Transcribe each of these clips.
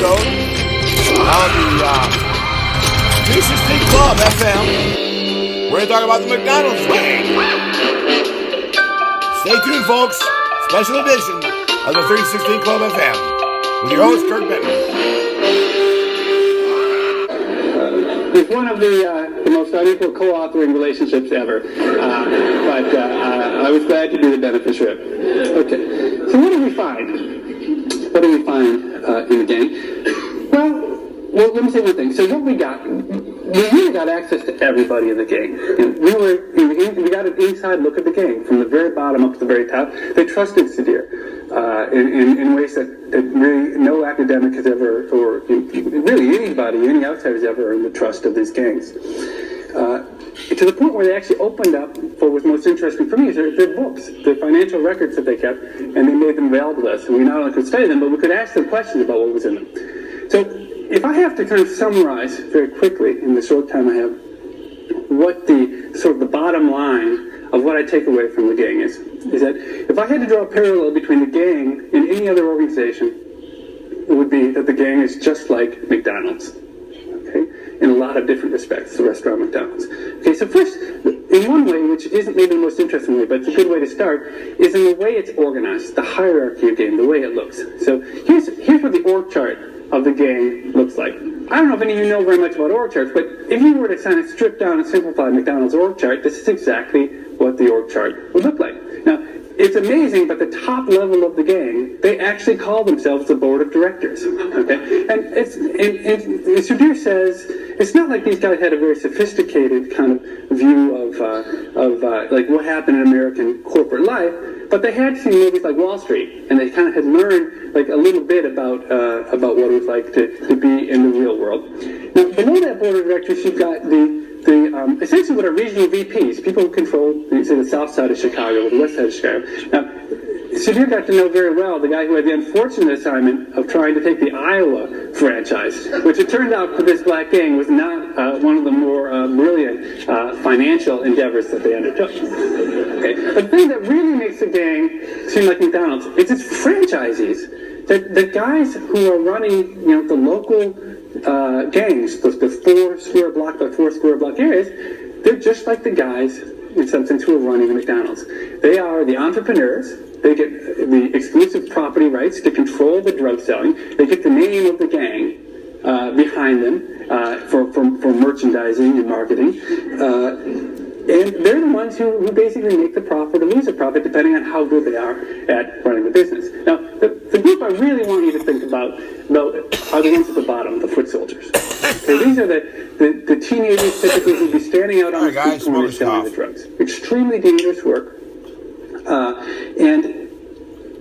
episode of the 316 Club FM. We're going to talk about the McDonald's game. Stay tuned, folks. Special edition of the 316 Club FM with your host, Kirk Benton. It's one of the most unequal co-authoring relationships ever, but I was glad to be the beneficiary. Okay, so what did we find? What did we find in the game? Well, let me say one thing. So what we really got access to everybody in the gang. We got an inside look at the gang from the very bottom up to the very top. They trusted Sudhir in ways that really no academic has ever, or really anybody, any outsider has ever earned the trust of these gangs. To the point where they actually opened up for what was most interesting for me is their books, their financial records that they kept, and they made them available to us. And we not only could study them, but we could ask them questions about what was in them. So if I have to kind of summarize very quickly in the short time I have what the sort of the bottom line of what I take away from the gang is that if I had to draw a parallel between the gang and any other organization, it would be that the gang is just like McDonald's, okay, in a lot of different respects, the restaurant McDonald's. Okay, so first, in one way, which isn't maybe the most interesting way, but it's a good way to start, is in the way it's organized, the hierarchy of game, the way it looks. So here's what the org chart of the gang looks like. I don't know if any of you know very much about org charts, but if you were to kind of strip down and simplify McDonald's org chart, this is exactly what the org chart would look like. Now, it's amazing, but the top level of the gang, they actually call themselves the board of directors. Okay, and Sudhir says it's not like these guys had a very sophisticated kind of view of like what happened in American corporate life, but they had seen movies like Wall Street, and they kind of had learned like a little bit about what it was like to be in the real world. Now, below that board of directors, you've got the essentially what are regional VPs, people who control, say, the south side of Chicago or the west side of Chicago. Now, Sudhir got to know very well the guy who had the unfortunate assignment of trying to take the Iowa franchise, which it turned out for this black gang was not one of the more brilliant financial endeavors that they undertook. Okay? But the thing that really makes the gang seem like McDonald's is its franchisees. The guys who are running, the local gangs, the four square block areas, they're just like the guys, in some sense, who are running the McDonald's. They are the entrepreneurs. They get the exclusive property rights to control the drug selling. They get the name of the gang behind them for merchandising and marketing. And they're the ones who basically make the profit or lose the profit, depending on how good they are at running the business. Now, the group I really want you to think about, though, are the ones at the bottom, the foot soldiers. Okay, these are the teenagers typically who would be standing out on the street corners selling the drugs. Extremely dangerous work. And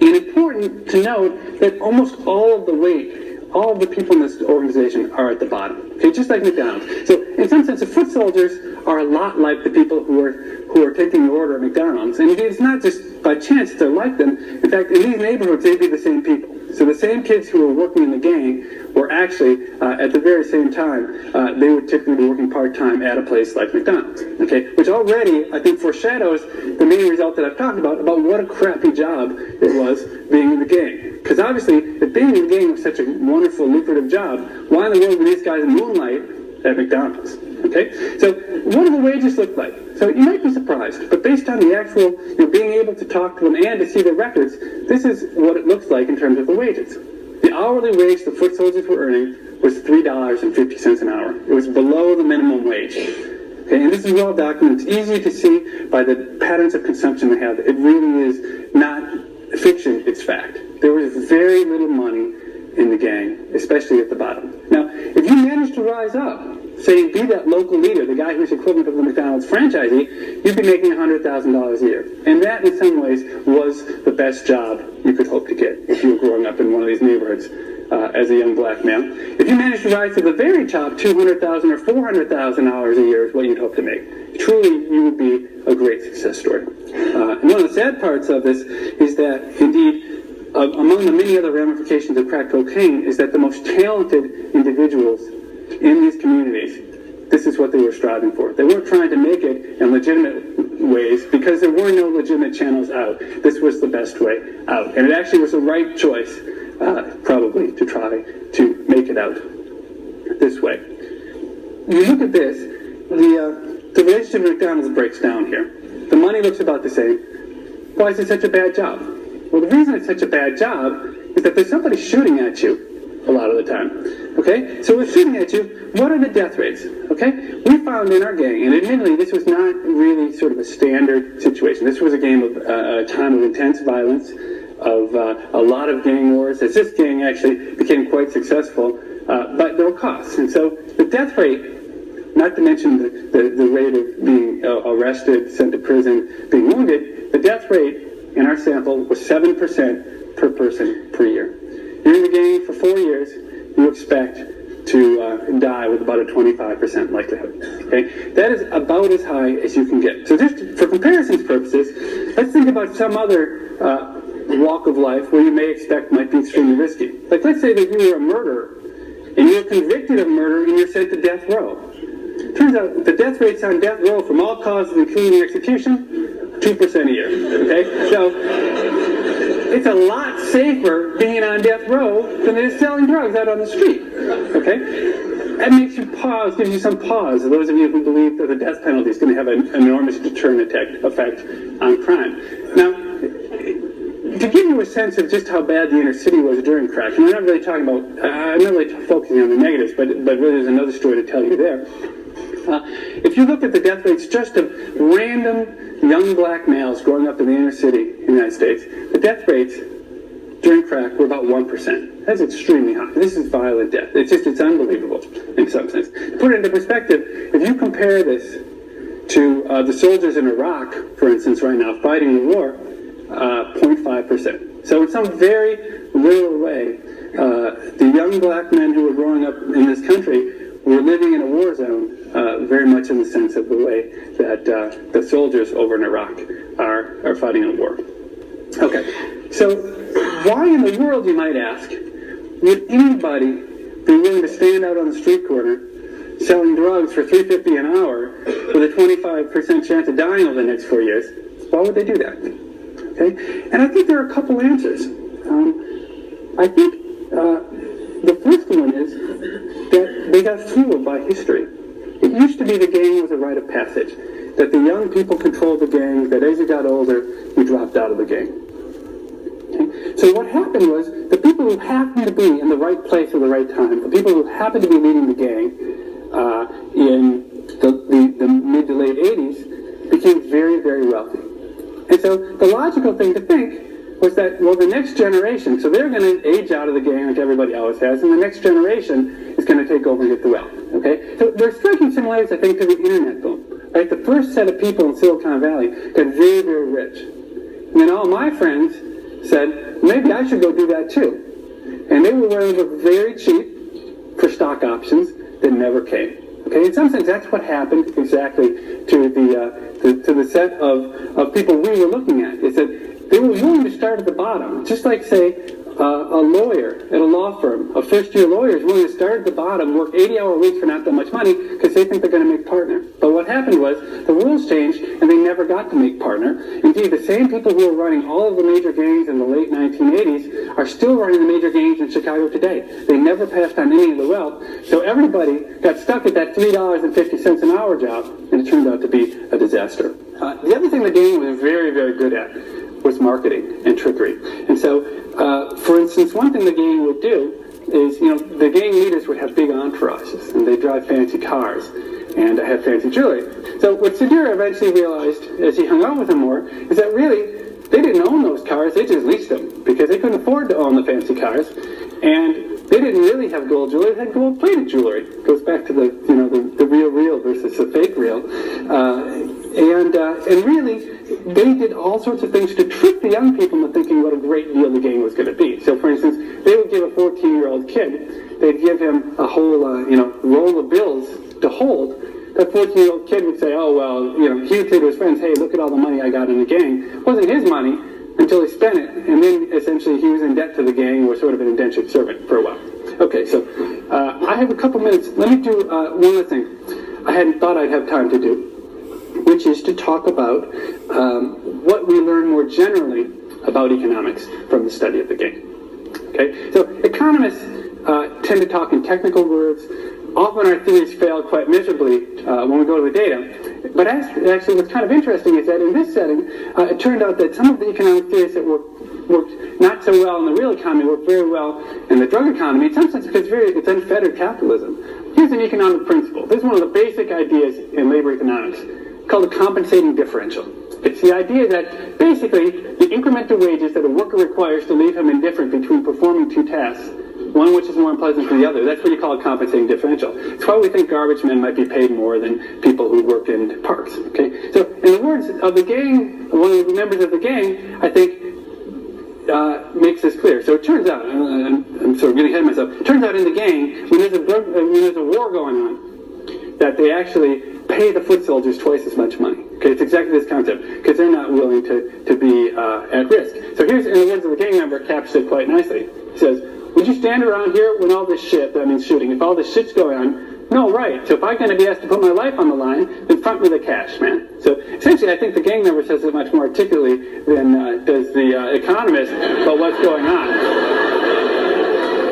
important to note that almost all of the weight, all of the people in this organization are at the bottom. Okay, just like McDonald's. So in some sense, the foot soldiers are a lot like the people who are taking the order at McDonald's. And it's not just by chance they're like them. In fact, in these neighborhoods, they'd be the same people. So the same kids who were working in the gang were actually, at the very same time, they would typically be working part-time at a place like McDonald's. Okay, which already, I think, foreshadows the main result that I've talked about what a crappy job it was being in the gang. Because obviously, if being in the gang was such a wonderful, lucrative job, why in the world were these guys moonlight at McDonald's? Okay, so what do the wages look like? So you might be surprised, but based on the actual, being able to talk to them and to see the records, this is what it looks like in terms of the wages. The hourly wage the foot soldiers were earning was $3.50 an hour. It was below the minimum wage. Okay, and this is well documented. It's easy to see by the patterns of consumption they have. It really is not fiction, it's fact. There was very little money in the gang, especially at the bottom. Now, if you manage to rise up, say, be that local leader, the guy who's equivalent of the McDonald's franchisee, you'd be making $100,000 a year. And that, in some ways, was the best job you could hope to get if you were growing up in one of these neighborhoods as a young black man. If you managed to rise to the very top, $200,000 or $400,000 a year is what you'd hope to make. Truly, you would be a great success story. And one of the sad parts of this is that, indeed, among the many other ramifications of crack cocaine is that the most talented individuals in these communities, this is what they were striving for. They weren't trying to make it in legitimate ways because there were no legitimate channels out. This was the best way out. And it actually was the right choice probably to try to make it out this way. You look at this, the relationship with McDonald's breaks down here. The money looks about the same. Why is it such a bad job? Well, the reason it's such a bad job is that there's somebody shooting at you a lot of the time. Okay? So we're shooting at you. What are the death rates? Okay? We found in our gang, and admittedly this was not really sort of a standard situation. This was a game of a time of intense violence, of a lot of gang wars, as this gang actually became quite successful, but there were costs. And so the death rate, not to mention the rate of being arrested, sent to prison, being wounded, the death rate in our sample was 7% per person per year. You're in the gang for 4 years, you expect to die with about a 25% likelihood. Okay? That is about as high as you can get. So just for comparison's purposes, let's think about some other walk of life where you may expect might be extremely risky. Like let's say that you were a murderer, and you're convicted of murder and you're sent to death row. Turns out the death rates on death row from all causes, including execution, 2% a year. Okay? So it's a lot safer being on death row than it is selling drugs out on the street. Okay? That makes you pause, gives you some pause. Those of you who believe that the death penalty is going to have an enormous deterrent effect on crime. Now, to give you a sense of just how bad the inner city was during crack, and I'm not really talking about, I'm not really focusing on the negatives, but really there's another story to tell you there. If you look at the death rates just of random young black males growing up in the inner city in the United States, the death rates during crack were about 1%. That's extremely high. This is violent death. It's unbelievable in some sense. To put it into perspective, if you compare this to the soldiers in Iraq, for instance, right now, fighting the war, 0.5%. So in some very literal way, the young black men who were growing up in this country were living in a war zone, very much in the sense of the way that the soldiers over in Iraq are fighting a war. Okay, so why in the world, you might ask, would anybody be willing to stand out on the street corner selling drugs for $3.50 an hour with a 25% chance of dying over the next 4 years? Why would they do that? Okay? And I think there are a couple answers. I think the first one is that they got fueled by history. It used to be the gang was a rite of passage, that the young people controlled the gang, that as you got older, you dropped out of the gang. Okay? So what happened was the people who happened to be in the right place at the right time, the people who happened to be leading the gang in the mid to late 80s became very, very wealthy. And so the logical thing to think was that, well, the next generation, so they're going to age out of the gang like everybody else has, and the next generation is going to take over and get the wealth. Okay? So there's striking similarities, I think, to the internet boom. Right? The first set of people in Silicon Valley got very, very rich. And then all my friends said, maybe I should go do that too. And they were willing to work very cheap for stock options that never came. Okay? In some sense, that's what happened exactly to the set of people we were looking at. Is that they were willing to start at the bottom, just like, say, a lawyer at a law firm, a first-year lawyer is willing to start at the bottom, work 80-hour weeks for not that much money because they think they're going to make partner. But what happened was the rules changed and they never got to make partner. Indeed, the same people who were running all of the major gangs in the late 1980s are still running the major gangs in Chicago today. They never passed on any of the wealth, so everybody got stuck at that $3.50 an hour job, and it turned out to be a disaster. The other thing the gang was very, very good at was marketing and trickery. And so, for instance, one thing the gang would do is, the gang leaders would have big entourages, and they'd drive fancy cars and have fancy jewelry. So what Sadir eventually realized, as he hung out with them more, is that really, they didn't own those cars, they just leased them, because they couldn't afford to own the fancy cars, and they didn't really have gold jewelry, they had gold-plated jewelry. It goes back to the real versus the fake real. And really, they did all sorts of things to trick the young people into thinking what a great deal the game was going to be. So, for instance, they would give a 14-year-old kid, they'd give him a whole, roll of bills to hold. That 14-year-old kid would say, oh, well, he would say to his friends, hey, look at all the money I got in the gang. It wasn't his money until he spent it, and then essentially he was in debt to the gang or sort of an indentured servant for a while. Okay, so I have a couple minutes. Let me do one other thing I hadn't thought I'd have time to do, which is to talk about what we learn more generally about economics from the study of the game. Okay, so economists tend to talk in technical words. Often our theories fail quite miserably when we go to the data. But actually what's kind of interesting is that in this setting, it turned out that some of the economic theories that worked not so well in the real economy work very well in the drug economy, in some sense because it's unfettered capitalism. Here's an economic principle. This is one of the basic ideas in labor economics called the compensating differential. It's the idea that basically the increment of wages that a worker requires to leave him indifferent between performing two tasks, one which is more unpleasant than the other, that's what you call a compensating differential. It's why we think garbage men might be paid more than people who work in parks. Okay? So in the words of the gang, one of the members of the gang, I think, makes this clear. So it turns out, I'm sort of getting ahead of myself, it turns out in the gang, when there's a war going on, that they actually pay the foot soldiers twice as much money. Okay, it's exactly this concept, because they're not willing to be at risk. So here's, in the words of the gang member, captures it quite nicely. He says, would you stand around here when all this shit, that means shooting, if all this shit's going on? No, right. So if I'm going to be asked to put my life on the line, then front me the cash, man. So essentially, I think the gang member says it much more articulately than does the economist about what's going on.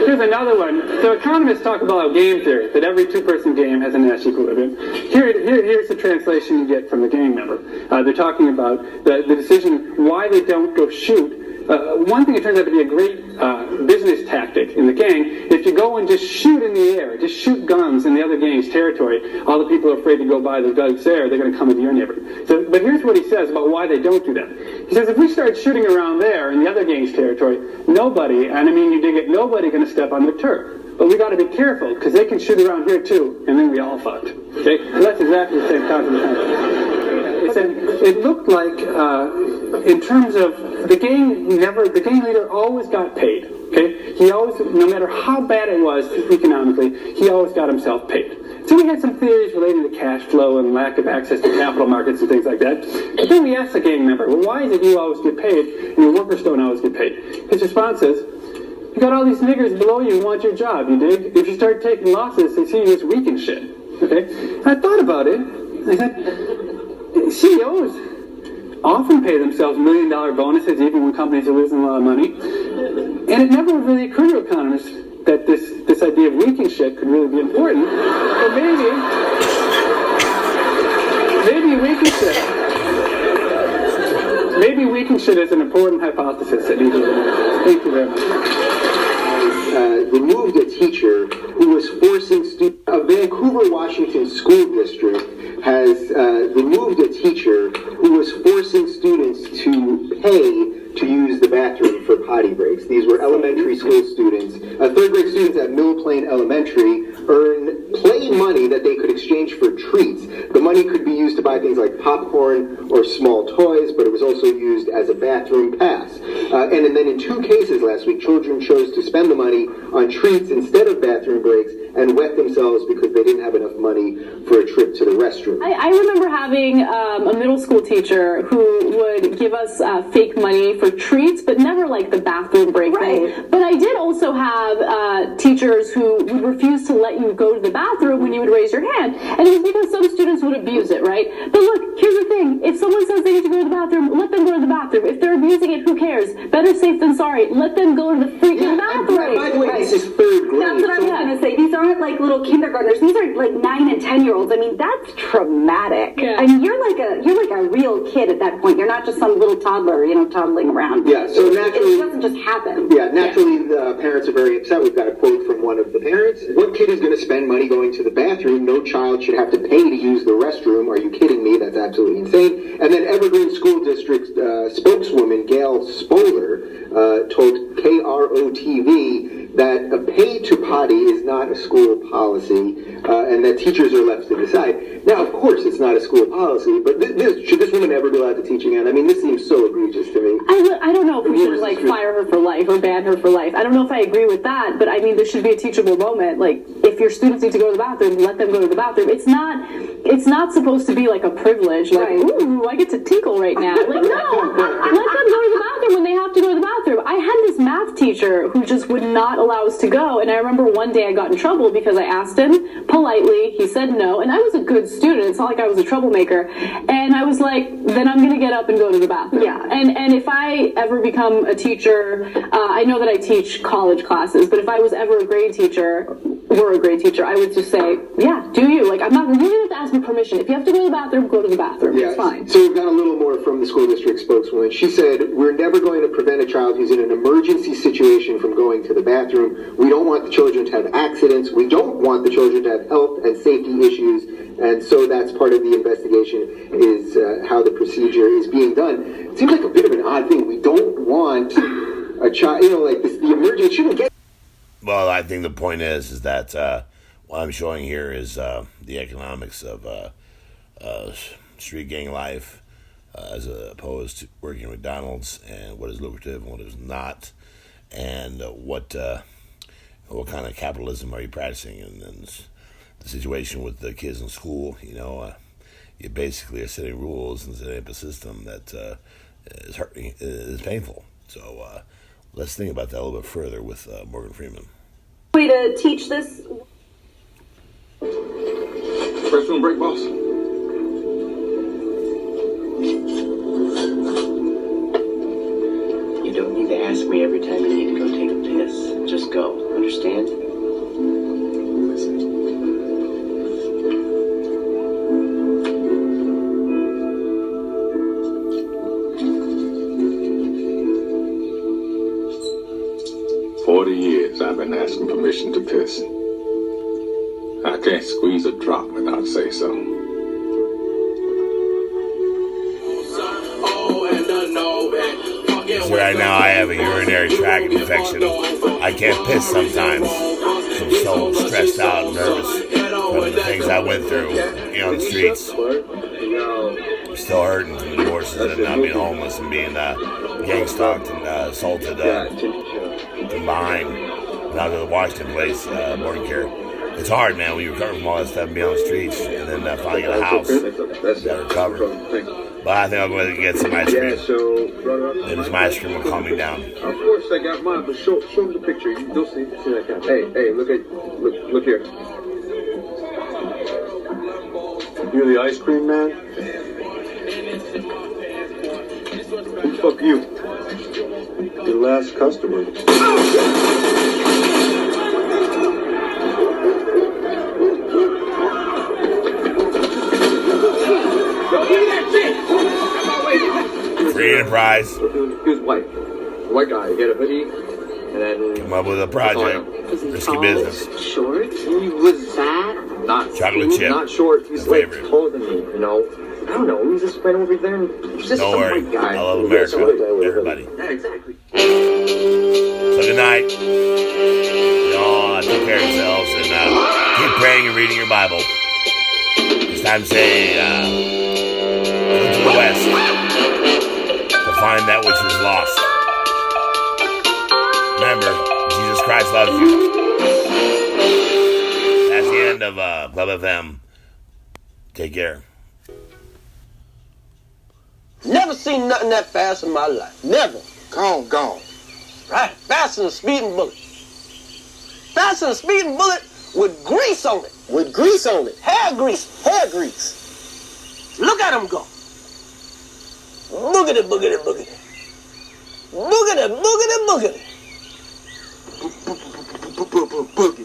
Here's another one. So economists talk about game theory, that every two-person game has a Nash equilibrium. Here's the translation you get from the gang member. They're talking about the decision why they don't go shoot. One thing that turns out to be a great business tactic in the gang, if you go and just shoot in the air, just shoot guns in the other gang's territory, all the people are afraid to go by the guns there, they're going to come into your neighborhood. So, but here's what he says about why they don't do that. He says, if we start shooting around there in the other gang's territory, nobody, and I mean you dig it, nobody going to step on their turf. But we got to be careful, because they can shoot around here too, and then we all fucked. Okay? So that's exactly the same concept. It looked like, in terms of the gang leader always got paid. Okay, he always, no matter how bad it was economically, he always got himself paid. So we had some theories relating to cash flow and lack of access to capital markets and things like that. But then we asked the gang member, well, why is it you always get paid and your workers don't always get paid? His response is, you got all these niggers below you who want your job, you dig? If you start taking losses, they see you as weak and shit. Okay? And I thought about it. I said, CEOs often pay themselves $1 million bonuses even when companies are losing a lot of money. And it never really occurred to economists that this idea of weak and shit could really be important. But maybe weak and shit is an important hypothesis that needs to be made. Thank you very much. Removed a teacher who was forcing students. A Vancouver, Washington school district has removed a teacher who was forcing students to pay to use the bathroom for potty breaks. These were elementary school students. Third grade students at Mill Plain Elementary earn play money that they could exchange for treats. The money could be used to buy things like popcorn or small toys, but it was also used as a bathroom pass. And then in 2 cases last week, children chose to spend the money on treats instead of bathroom breaks and wet themselves because they didn't have enough money for a trip to the restroom. I remember having a middle school teacher who would give us fake money for treats, but never like the bathroom break thing. But I did also have teachers who would refuse to let you go to the bathroom when you would raise your hand. And it was because some students would abuse it, right? But look, here's the thing. If someone says they need to go to the bathroom, let them go to the bathroom. If they're abusing it, who cares? Better safe than sorry. Let them go to the freaking bathroom. By the way, this is third grade. That's what I was going to say. These aren't like little kindergartners. These are like 9 and 10-year-olds. I mean, that's traumatic. Yeah. I mean, you're like a real kid at that point. You're not just some little toddler, toddling around. Yeah, so naturally, it doesn't just happen. Yeah, naturally the parents are very upset. We've got a quote from one of the parents. What kid is going to spend money going to the bathroom? No child should have to pay to use the restroom. Are you kidding me? That's absolutely insane. And then Evergreen School District spokeswoman Gail Spoler told KROTV that a pay to potty is not a school policy, and that teachers are left to decide. Now, of course, it's not a school policy, but should this woman ever be allowed to teach again? I mean, this seems so egregious to me. I don't know if we should fire her for life or ban her for life. I don't know if I agree with that, but I mean, there should be a teachable moment. Like, if your students need to go to the bathroom, let them go to the bathroom. It's not supposed to be like a privilege. Like, ooh, I get to tinkle right now. Like, no, let them go to the bathroom when they have to go to the bathroom. I had this math teacher who just would not allow us to go. And I remember one day I got in trouble because I asked him politely. He said no, and I was a good student. It's not like I was a troublemaker. And I was like, then I'm going to get up and go to the bathroom. Yeah. And if I ever become a teacher, I know that I teach college classes, but if I was ever a grade teacher, I would just say, yeah, do you. Like, I'm not, you don't have to ask me permission. If you have to go to the bathroom, go to the bathroom. Yeah. It's fine. So we've got a little more from the school district spokeswoman. She said, we're never going to prevent a child who's in an emergency situation from going to the bathroom. We don't want the children to have accidents. We don't want the children to have health and safety issues. And so that's part of the investigation is how the procedure is being done. It seems like a bit of an odd thing. We don't want a child, like this, the emergency shouldn't get. Well, I think the point is that what I'm showing here is the economics of street gang life as opposed to working at McDonald's, and what is lucrative and what is not, and what kind of capitalism are you practicing, and the situation with the kids in school. You basically are setting rules and setting up a system that is painful. So let's think about that a little bit further with Morgan Freeman. Way to teach this. First room break, boss. You don't need to ask me every time you need to go take a piss. Just go. Understand? Listen. I've been asking permission to piss. I can't squeeze a drop without say so. So right now I have a urinary tract infection. I can't piss sometimes. I'm so stressed out and nervous from the things I went through on the streets. I'm still hurting from the divorces and not being homeless and being gang stalked and assaulted from behind. Now to the Washington place, boarding care. It's hard, man, when you recover from all that stuff and be on the streets and then finally get a house that recover. But I think I'll go ahead and get some ice cream. Maybe some ice cream will calm me down. Of course I got mine, but show him the picture. You'll see that kind. Hey, look here. You're the ice cream man? Who the fuck you? Your last customer. Free enterprise. He was white. White guy. He had a hoodie, and then come up with a project. Risky business. Short? He was that? Not chocolate chip. Not short. He's my like favorite. taller than me. I don't know. He just ran over there and he's just Don't worry. white guy. I love America. Everybody. Yeah, exactly. So good night. Y'all take care of yourselves and keep praying and reading your Bible. It's time to say, look to the west to find that which is lost. Remember, Jesus Christ loves you. That's the end of Club FM. Take care. Never seen nothing that fast in my life. Never. Gone. Right. Faster than a speeding bullet. Faster than a speeding bullet with grease on it. With grease on it. Hair grease. Look at him go. Boogity, boogity, boogity. Boogity, boogity, boogity.